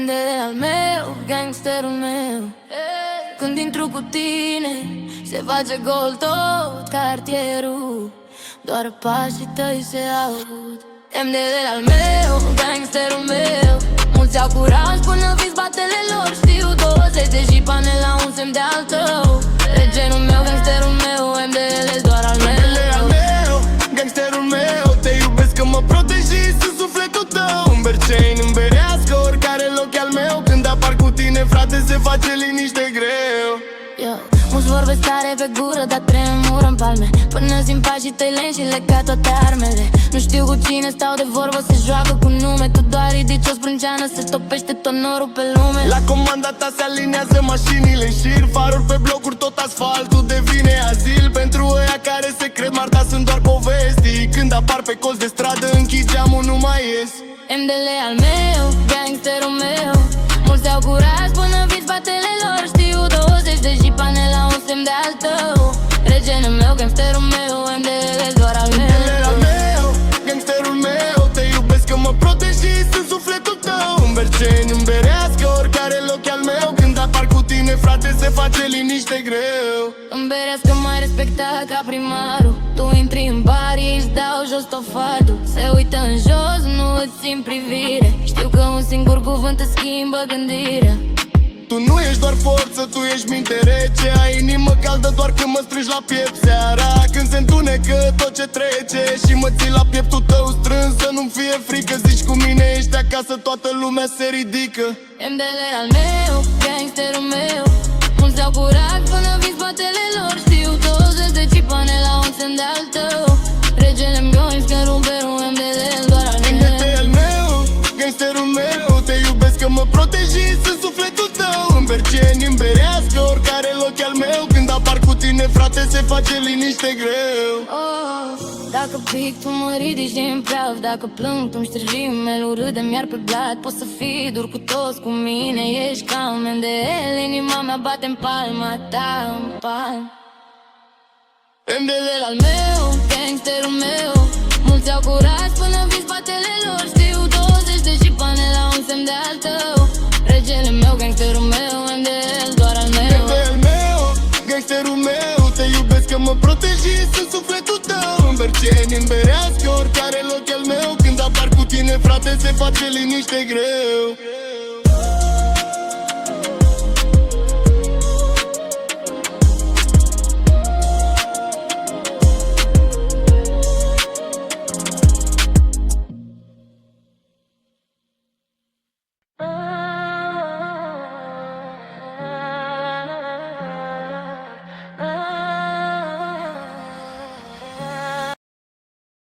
MDL al meu, gangsterul meu. Când intru cu tine, se face gol tot cartierul. Doar pașii tăi se aud. MDL al meu, gangsterul meu. Mulți au curaj până vis batele lor. Știu 20 de jipane la un semn de al tău. Regenul meu, gangsterul meu, MDL doar al meu. MDL al meu, gangsterul meu. Te iubesc că mă protejezi, sunt sufletul tău. În Berceni, în Berească, oricare loc e al meu. Când apar cu tine, frate, se face liniște greu. Mulți vorbesc tare pe gură, dar tremură în palme. Până simt pașii tăi leni și le cad toate armele. Nu știu cu cine stau de vorbă, se joacă cu nume. Tu doar ridici o sprânceană, se topește tot norul pe lume. La comanda ta se aliniază mașinile în șir. Faruri pe blocuri, tot asfaltul devine azil. Pentru ăia care se cred marta sunt doar povestii. Când apar pe colț de stradă, închid geamul, nu mai ies. MDL al meu, gangsterul meu. Mulți au curaj până vis batele lor. Știu 20 de jipane la un semn de al tău. Regenul meu, gangsterul meu, MDL doar al meu. MDL al meu, gangsterul meu. Te iubesc că mă protejezi, sunt sufletul tău. În Berceni, în Berească, oricare loc e al meu. Când apar cu tine, frate, se face liniște greu. În Berească mai respectat ca primarul. Tu intri în bar, ei îți dau jos tofatul. Se uită în jos, nu îți simt privire. Știu că un singur cuvânt îți schimbă gândirea. Tu nu ești doar forță, tu ești minte rece. Ai inimă caldă doar când mă strângi la piept seara. Când se întunecă tot ce trece și mă ții la pieptul tău strâns. Să nu-mi fie frică, zici cu mine ești acasă, toată lumea se ridică. MDL al meu, gangsterul meu. Mulți au curaj până vis batele lor. Știu 20 de cipane la un semn de al tău. Regele meu, gangsterul meu, MDL doar al meu. MDL al meu, gangsterul meu. Te iubesc că mă protejezi, sunt sufletul tău. În Berceni, în Berească, oricare loc e al meu. Când apar cu tine, frate, se face liniște greu. Dacă pic, tu mă ridici din praf. Dacă plâng, tu-mi ștergi rimel, râdem iar pe blat. Poți să fii dur cu toți, cu mine ești calm. MDL, inima mea bate-n palma ta, în palm. MDL al meu, gangsterul meu. Mulți au curaj până vis batele lor. Știu 20 de jipane la un semn de al tău. Regele meu, gangsterul meu, MDL doar al meu. MDL al meu, gangsterul meu. Te iubesc că mă protejezi, sunt sufletul tău. În Berceni, în Berească, oricare loc e al meu. Când apar cu tine, frate, se face liniște greu.